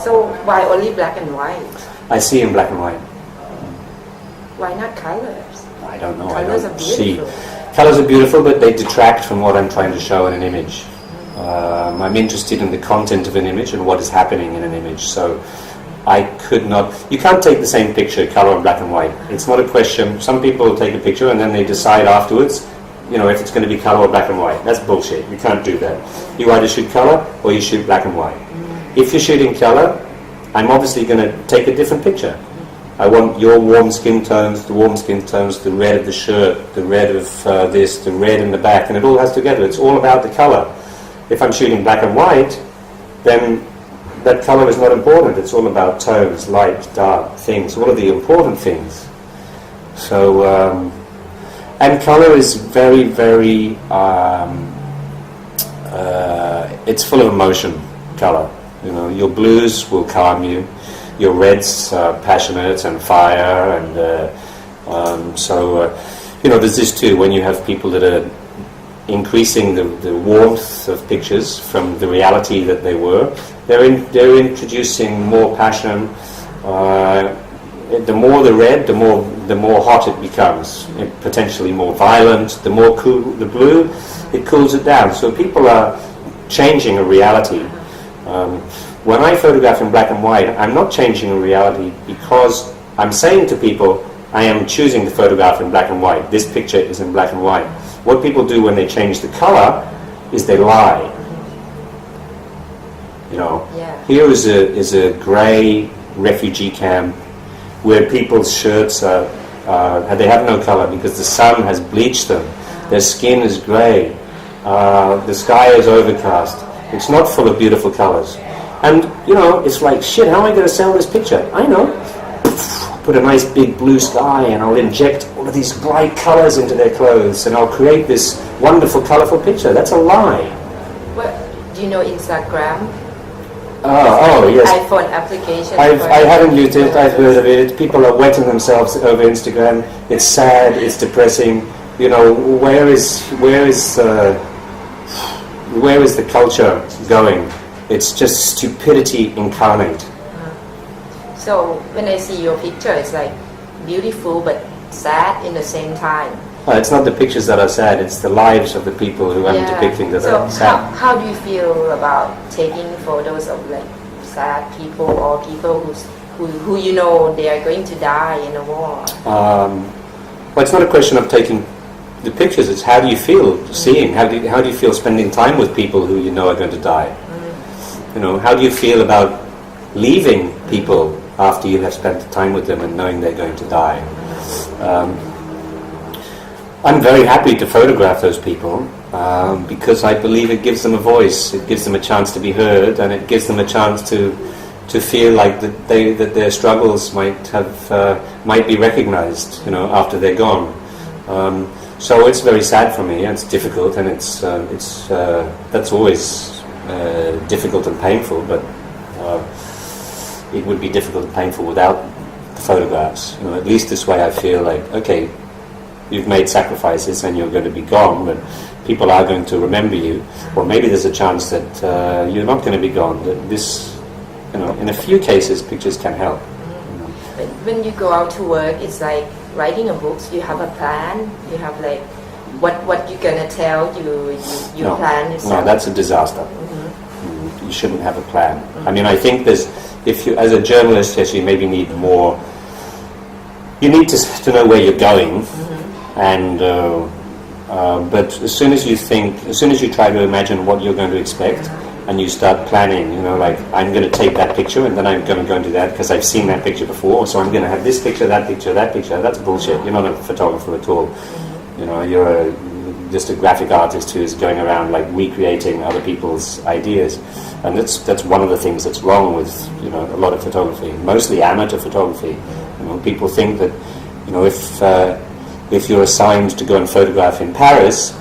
So why only black and white? I see in black and white. Why not colors? I don't know. Colors I don't are see. beautiful. Colors are beautiful, but they detract from what I'm trying to show in an image. I'm interested in the content of an image and what is happening in an image. So I could not... You can't take the same picture, color and black and white. It's not a question. Some people take a picture and then they decide afterwards, you know, if it's going to be color or black and white. That's bullshit. You can't do that. You either shoot color or you shoot black and white. If you're shooting color, I'm obviously going to take a different picture. I want your warm skin tones, the warm skin tones, the red of the shirt, the red of this, the red in the back, and it all has together. It's all about the color. If I'm shooting black and white, then that color is not important. It's all about tones, light, dark, things, all of the important things. So, and color is very, very, it's full of emotion, color. You know, your blues will calm you. Your reds are passionate and fire, and you know, there's this too, when you have people that are increasing the warmth of pictures from the reality that they were, they're introducing more passion. The more the red, the more hot it becomes, potentially more violent. The more cool the blue, it cools it down. So people are changing a reality. When I photograph in black and white, I'm not changing a reality because I'm saying to people, I am choosing to photograph in black and white. This picture is in black and white. What people do when they change the color is they lie. You know, here is a grey refugee camp where people's shirts are they have no color because the sun has bleached them. Their skin is grey. The sky is overcast. It's not full of beautiful colors. And, you know, it's like, shit, how am I going to sell this picture? I know. Put a nice big blue sky and I'll inject all of these bright colors into their clothes and I'll create this wonderful, colorful picture. That's a lie. What, do you know Instagram? Oh, yes. iPhone application. I haven't used it. I've heard of it. People are wetting themselves over Instagram. It's sad. It's depressing. You know, where is the culture going? It's just stupidity incarnate. So when I see your picture, it's like beautiful but sad in the same time. It's not the pictures that are sad, it's the lives of the people who I'm depicting that are sad. So how do you feel about taking photos of like sad people or people who you know they are going to die in a war? Well, it's not a question of taking the pictures, it's how do you feel seeing, how do you feel spending time with people who you know are going to die? You know, how do you feel about leaving people after you have spent time with them and knowing they're going to die? I'm very happy to photograph those people because I believe it gives them a voice, it gives them a chance to be heard, and it gives them a chance to feel like that their struggles might be recognized, you know, after they're gone. So it's very sad for me, and it's difficult, and that's always difficult and painful, but it would be difficult and painful without the photographs. You know, at least this way I feel like, okay, you've made sacrifices and you're going to be gone, but people are going to remember you, or maybe there's a chance that you're not going to be gone. That this, you know, in a few cases, pictures can help. When you go out to work, it's like writing a book. You have a plan. You have like what you're gonna tell. You No, plan. no, that's a disaster. You shouldn't have a plan. I mean, I think if you, as a journalist, yes, you maybe need more. You need to know where you're going, and but as soon as you try to imagine what you're going to expect, and you start planning, you know, like, I'm going to take that picture and then I'm going to go and do that because I've seen that picture before, so I'm going to have this picture, that picture, that picture. That's bullshit. You're not a photographer at all. You know, you're just a graphic artist who's going around like recreating other people's ideas, and that's one of the things that's wrong with, you know, a lot of photography, mostly amateur photography. You know, people think that, you know, if you're assigned to go and photograph in Paris,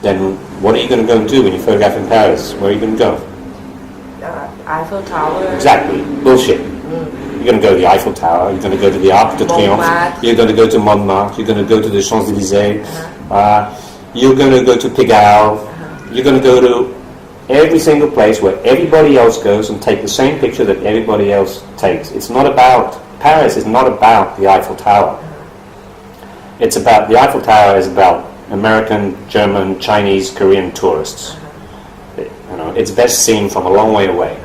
then what are you going to go and do when you photograph in Paris? Where are you going to go? Eiffel Tower. Exactly. Bullshit. You're going to go to the Eiffel Tower, you're going to go to the Arc de Triomphe, you're going to go to Montmartre, you're going to go to the Champs-Élysées, you're going to go to Pigalle, you're going to go to every single place where everybody else goes and take the same picture that everybody else takes. It's not about, Paris is not about the Eiffel Tower. It's about, the Eiffel Tower is about American, German, Chinese, Korean tourists. You know, it's best seen from a long way away.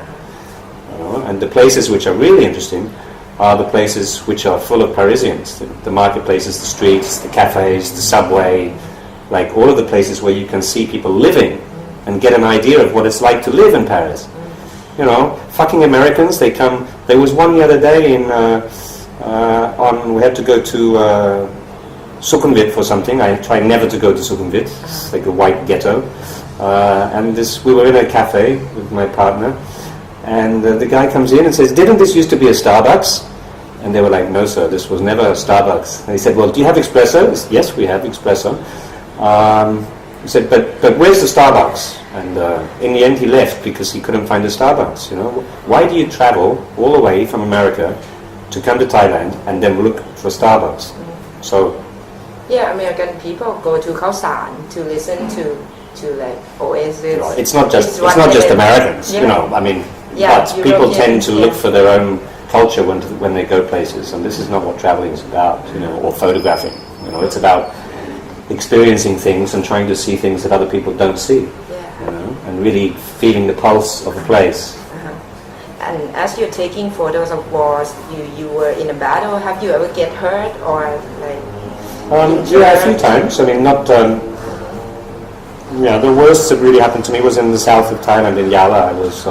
You know, and the places which are really interesting are the places which are full of Parisians. The marketplaces, the streets, the cafes, the subway, like all of the places where you can see people living and get an idea of what it's like to live in Paris. You know, fucking Americans, they come, there was one the other day in, we had to go to Sukhumvit for something. I try never to go to Sukhumvit. It's like a white ghetto. And we were in a cafe with my partner, and the guy comes in and says, "Didn't this used to be a Starbucks?" And they were like, "No, sir, this was never a Starbucks." And he said, "Well, do you have espresso?" Said, "Yes, we have espresso." He said, "But where's the Starbucks?" And in the end, he left because he couldn't find a Starbucks. You know, why do you travel all the way from America to come to Thailand and then look for Starbucks? So. Yeah, American people go to Khao San to listen to like Oasis. Right. It's not just Americans, you know. I mean, but people tend to look for their own culture when they go places, and this is not what traveling is about, you know, or photographing. You know, it's about experiencing things and trying to see things that other people don't see. Yeah. You know, and really feeling the pulse of a place. And as you're taking photos of wars, you were in a battle. Have you ever get hurt or like? Yeah, a few times. I mean, not. Yeah, the worst that really happened to me was in the south of Thailand, in Yala. I was.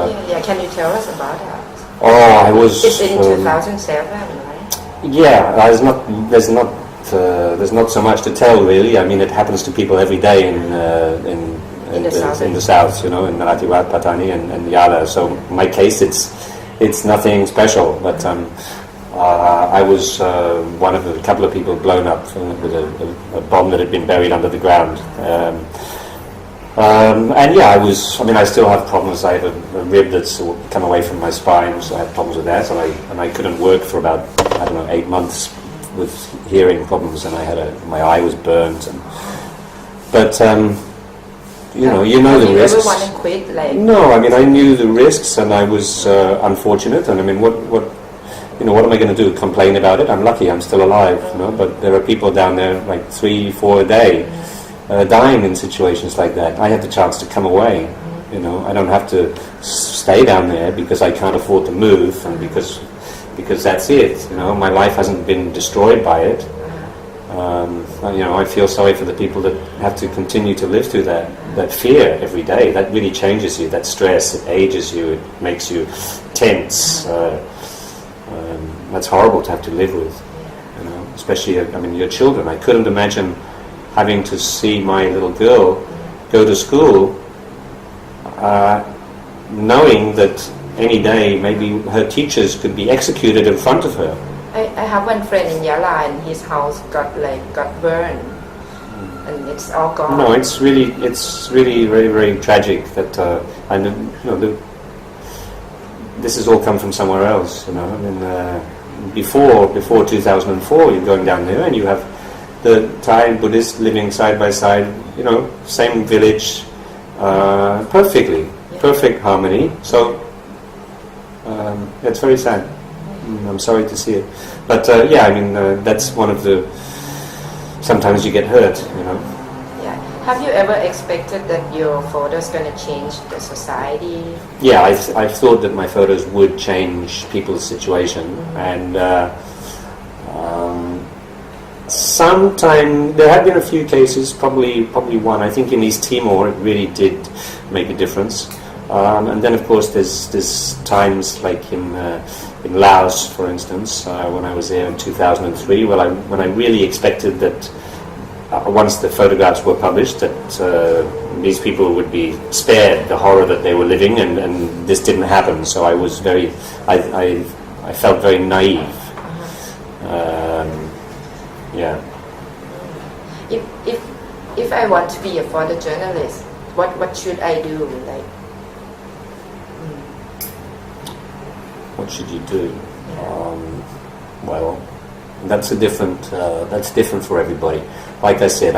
Can you tell us about that? Oh, I was. It's in 2007, right? Yeah, there's not so much to tell really. I mean, it happens to people every day in the south, you know, in Narathiwat, Patani, and Yala. So in my case, it's nothing special, but. I was one of a couple of people blown up with a bomb that had been buried under the ground. And yeah, I still have problems. I have a rib that's come away from my spine, so I had problems with that. And I couldn't work for about, 8 months with hearing problems, and my eye was burnt. But you know the risks. You ever want to quit? Like? No, I mean, I knew the risks, and I was unfortunate. And I mean, what am I going to do? Complain about it? I'm lucky I'm still alive, you know. But there are people down there, like 3-4 a day, dying in situations like that. I had the chance to come away, you know. I don't have to stay down there because I can't afford to move, and because that's it, you know. My life hasn't been destroyed by it. You know, I feel sorry for the people that have to continue to live through that fear every day. That really changes you. That stress, it ages you. It makes you tense. That's horrible to have to live with, you know, especially, your children. I couldn't imagine having to see my little girl go to school knowing that any day maybe her teachers could be executed in front of her. I have one friend in Yala, and his house got burned, and it's all gone. No, it's really very, very tragic that this has all come from somewhere else, you know. I mean, before 2004, you're going down there and you have the Thai and Buddhists living side by side, you know, same village, perfect harmony. So it's very sad. I'm sorry to see it, but that's one of the. Sometimes you get hurt, you know. Yeah. Have you ever expected that your photos gonna change the society? Yeah, I thought that my photos would change people's situation, and sometime there have been a few cases, probably one. I think in East Timor it really did make a difference, and then of course there's times like in Laos, for instance, when I was there in 2003, when I really expected that. Once the photographs were published, that these people would be spared the horror that they were living, and this didn't happen. So I was I felt very naive. Yeah. If I want to be a photojournalist, what should I do? Like, what should you do? Well, that's different for everybody. Like I said,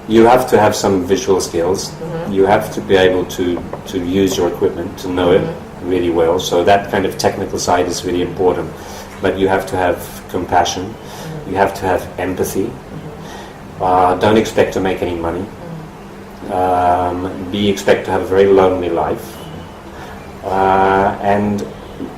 you have to have some visual skills. You have to be able to use your equipment, to know it really well. So that kind of technical side is really important. But you have to have compassion. You have to have empathy. Don't expect to make any money. Expect to have a very lonely life. And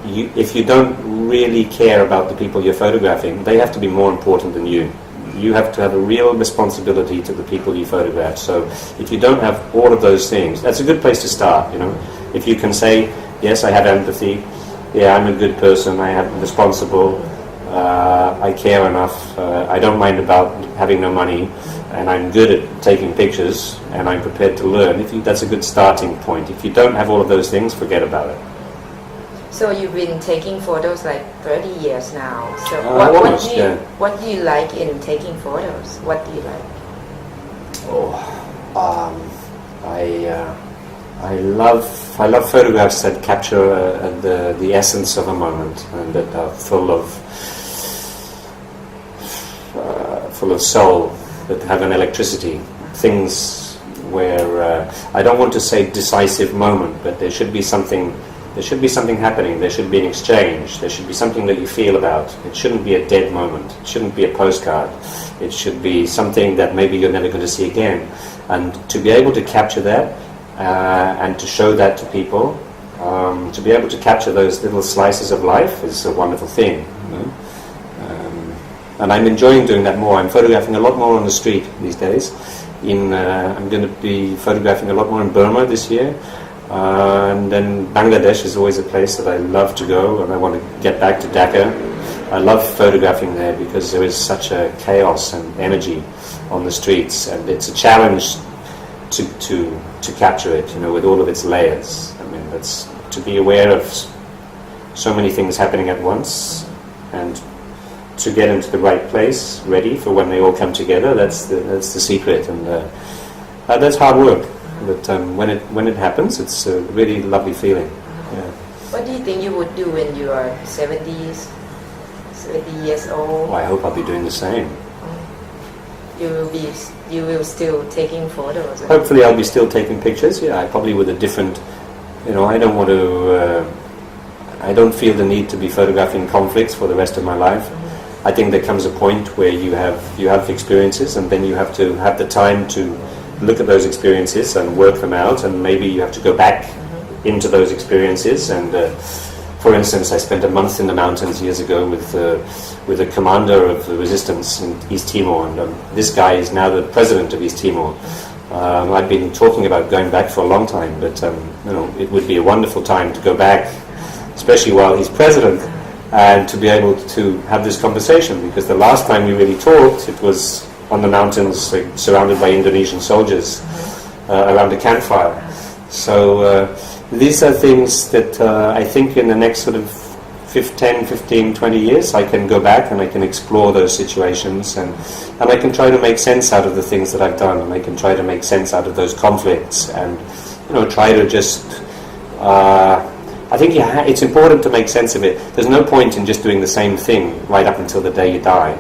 if you don't really care about the people you're photographing, they have to be more important than you. You have to have a real responsibility to the people you photograph. So if you don't have all of those things, that's a good place to start, you know. If you can say, yes, I have empathy, yeah, I'm a good person, I'm responsible, I care enough, I don't mind about having no money, and I'm good at taking pictures, and I'm prepared to learn, that's a good starting point. If you don't have all of those things, forget about it. So you've been taking photos like 30 years now. So what do you like in taking photos? What do you like? I love photographs that capture the essence of a moment and that are full of soul, that have an electricity. Things where I don't want to say decisive moment, but there should be something. There should be something happening. There should be an exchange. There should be something that you feel about. It shouldn't be a dead moment. It shouldn't be a postcard. It should be something that maybe you're never going to see again. And to be able to capture that and to show that to people, to be able to capture those little slices of life is a wonderful thing. You know? And I'm enjoying doing that more. I'm photographing a lot more on the street these days. I'm going to be photographing a lot more in Burma this year. And then Bangladesh is always a place that I love to go, and I want to get back to Dhaka. I love photographing there because there is such a chaos and energy on the streets, and it's a challenge to capture it, you know, with all of its layers. I mean, that's to be aware of so many things happening at once, and to get into the right place, ready for when they all come together. That's the secret, and that's hard work. But when it happens, it's a really lovely feeling. Yeah. What do you think you would do when you are 70 years old? Well, I hope I'll be doing the same. You will still taking photos. Hopefully, I'll be still taking pictures. Yeah, probably with a different. You know, I don't want to. I don't feel the need to be photographing conflicts for the rest of my life. I think there comes a point where you have experiences, and then you have to have the time to look at those experiences and work them out, and maybe you have to go back into those experiences. And for instance, I spent a month in the mountains years ago with a commander of the resistance in East Timor, and this guy is now the president of East Timor. I've been talking about going back for a long time, but you know, it would be a wonderful time to go back, especially while he's president, and to be able to have this conversation, because the last time we really talked, it was on the mountains, like, surrounded by Indonesian soldiers around a campfire. So these are things that I think in the next sort of 10, 15, 20 years I can go back and I can explore those situations, and I can try to make sense out of the things that I've done, and I can try to make sense out of those conflicts, and you know, try to just I think it's important to make sense of it. There's no point in just doing the same thing right up until the day you die.